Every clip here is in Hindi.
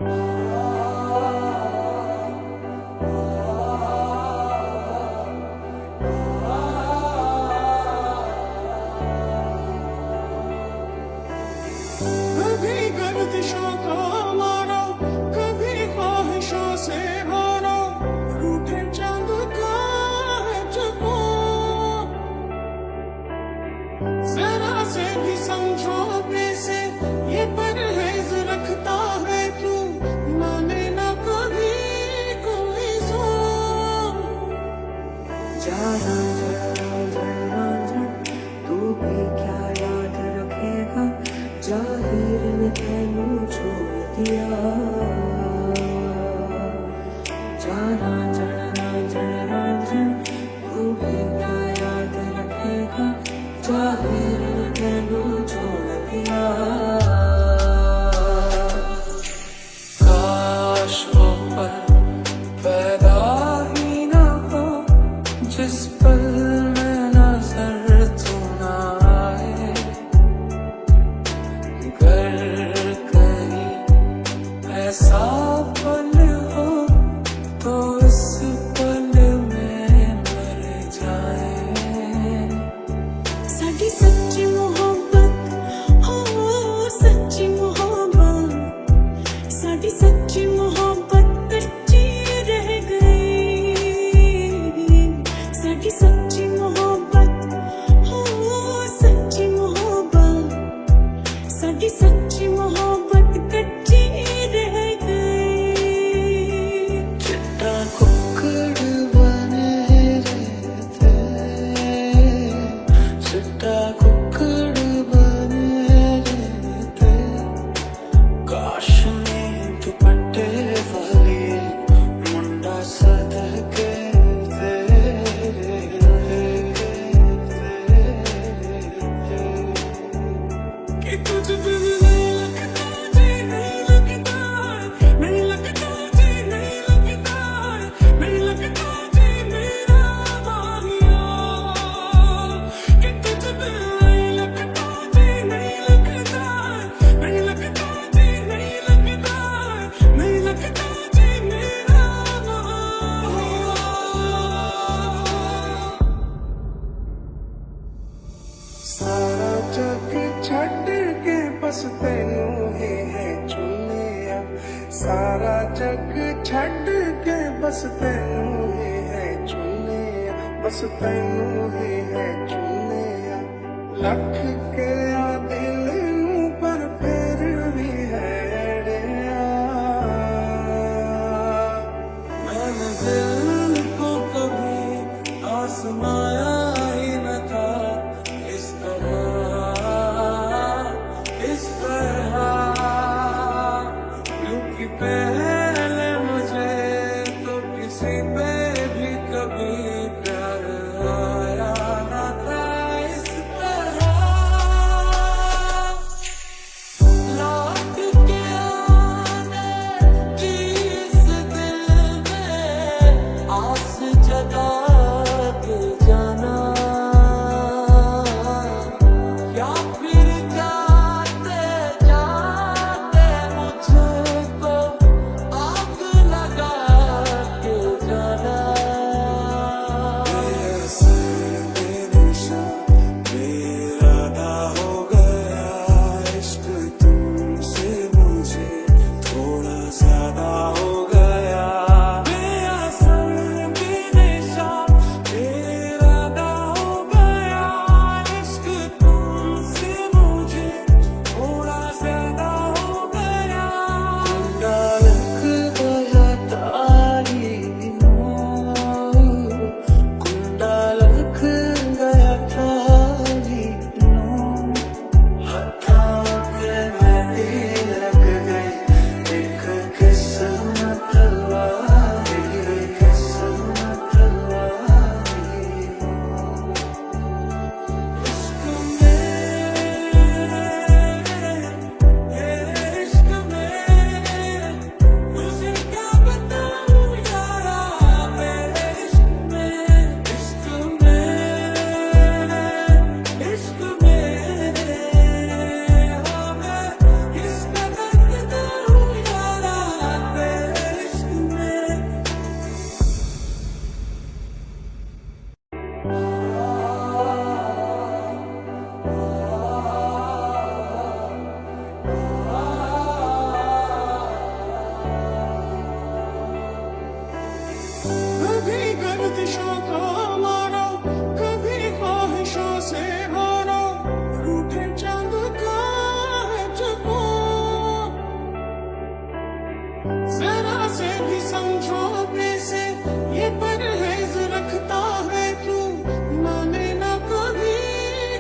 कभी गर्दिशों का मारा, कभी ख्वाहिशों से हारा, रूठे चांद का है चकोर। जरा से भी समझो से ये परहेज रखता है क्यों, माने ना कभी कोई जोर। जाना जाना तू भी क्या याद रखेगा, जाहिर ने तेनू छोड़ दिया। जाना जाना तू भी क्या याद रखेगा, जाहिर ने तेनू छोड़ दिया। काश वो पल पैदा ही ना हो, जिस पल में नजर तू ना आए। अगर कहीं ऐसा पल हो तो इस पल में मर जाए। साडी सच्ची मोहब्बत हो, सच्ची मोहब्बत, साडी सच्ची मोहब्बत कच्ची रह गई। साडी सच्ची मोहब्बत हो, सच्ची मोहब्बत, साडी सच्ची मोहब्बत कच्ची रह गई। चिट्टा कुक्कड़ बने रहते, चिट्टा कुक्कड़ बने रहते। काश नींद दुपट्टे वाली मुंडा सदके कि तुझ बिन नहीं लगता जी, नहीं लगता, नहीं लगता जी, नहीं लगता, नहीं लगता जी मेरा माहिया। कि तुझ बिन नहीं लगता जी, नहीं लगता, नहीं लगता जी, नहीं लगता, नहीं लगता जी मेरा माहिया। सारा जग छड्ड के बस तैनू ही है चुनिया। सारा जग छड्ड के बस तैनू ही है चुनिया, बस तैनू ही है चुनिया। लख के आ दिल नू पर फिर भी है अड़िया। मैंने दिल को कभी आजमाया ही न था इस तरह, इस तरह। क्योंकि पहले मुझे तो किसी पे भी कभी प्यार आया न था इस तरह। लौट के आने की इस दिल में आस जगा के जाना, या फिर जाते जाते मुझको जरा से भी समझौते से ये परहेज रखता है क्यों, माने ना कभी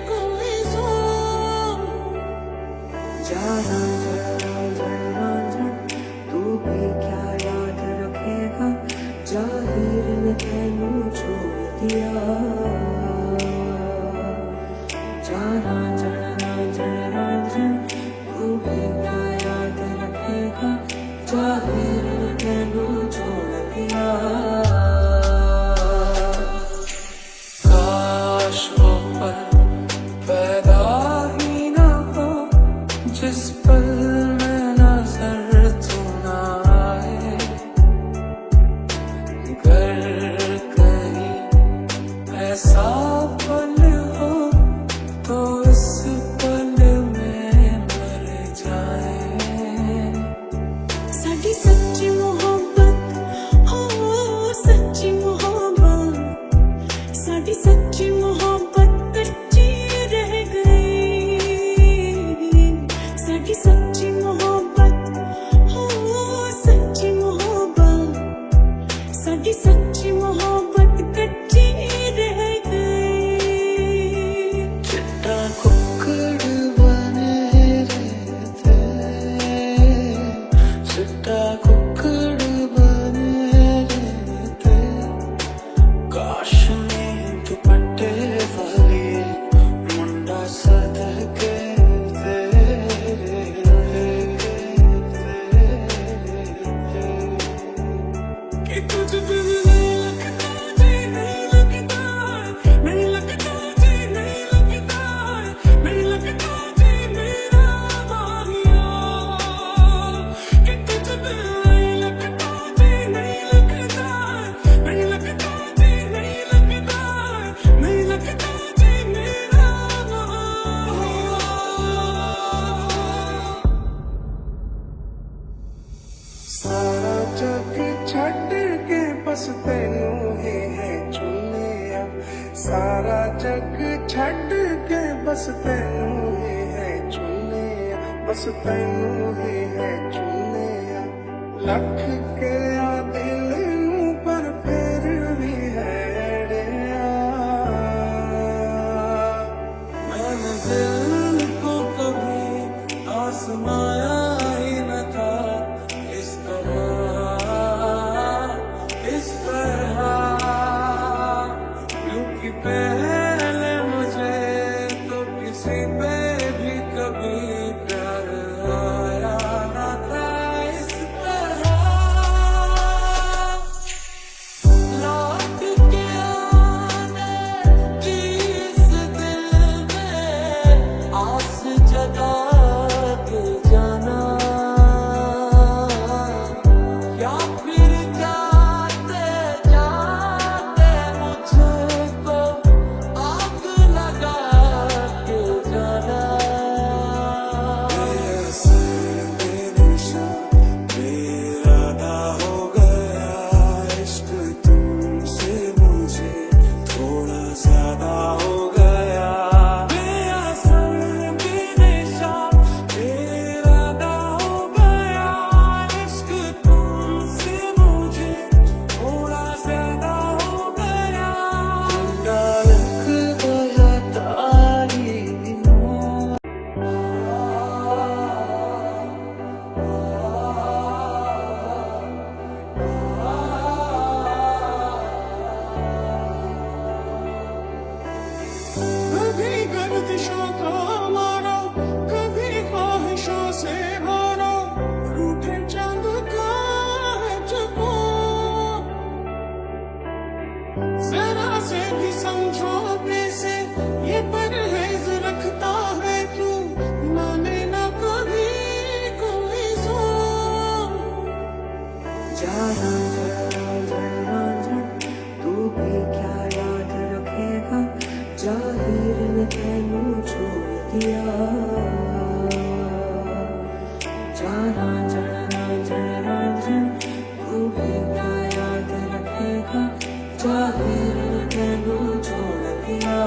कोई जोर। जरा जरा तू भी क्या याद रखेगा, जाहिर ने तेनू छोड़ दिया। जरा जरा तू भी क्या याद रखेगा, जाहिर ने तेनू छोड़ दिया। काश वो पल पैदा ही ना हो जिस पल में नजर तू ना आए। अगर कहीं ऐसा पल हो तो इस पल में मर जाए। साडी सच्ची मोहब्बत हो, सच्ची मोहब्बत, साडी सच्ची मोहब्बत कच्ची रह गई। साडी सच्ची मोहब्बत हो, सच्ची मोहब्बत, साडी सच्ची मोहब्बत कच्ची रह गई। चिट्टा कुक्कड़ बने रहते, चिट्टा कुक्कड़ बने रहते। काश में दुपट्टे वाली मुंडा सदके कि तुझ बिन नहीं लगता जी, नहीं लगता, नहीं लगता जी, नहीं लगता, नहीं लगता जी मेरा माहिया। कि तुझ बिन नहीं लगता जी, नहीं लगता, नहीं लगता जी, नहीं लगता, नहीं लगता जी मेरा माहिया। सारा जग छड़ के बस तेनू ही है चुनिया, सारा जग छड़ के बस तेनू ही है चुनिया, बस तेनू ही है चुनिया। लख के आ दिल नू पर फिर भी है अड़िया। मैंने दिल को कभी आजमाया ही न था इस तरह, इस तरह। क्योंकि पहले मुझे तो किसी पे भी कभी प्यार आया न था इस तरह। लौट के आने की इस दिल में आस जगा के जाना, या फिर जाते जाते मुझको आग लगा के जाना। ऐसे बेदिशा बेइरादा हो गया इश्क तुमसे मुझे थोड़ा ज्यादा हो गया। बेअसर बेदिशा बेइरादा हो गया इश्क तुमसे मुझे थोड़ा ज्यादा हो गया। डालक गया तारी कभी गर्दिशों का मारो, कभी ख्वाहिशों से भरो, रूठे चांद का है चकोर। जरा से भी समझौते से ये परहेज रखता है क्यों, माने ना कभी कोई जोर। जरा जरा तू भी क्या याद रखेगा, जाहिर ने तेनू छोड़ दिया। जरा जरा तू भी क्या याद रखेगा, जाहिर ने तेनू छोड़ दिया।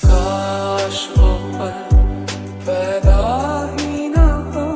काश वो पल पैदा ही ना हो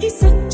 साडी सच्ची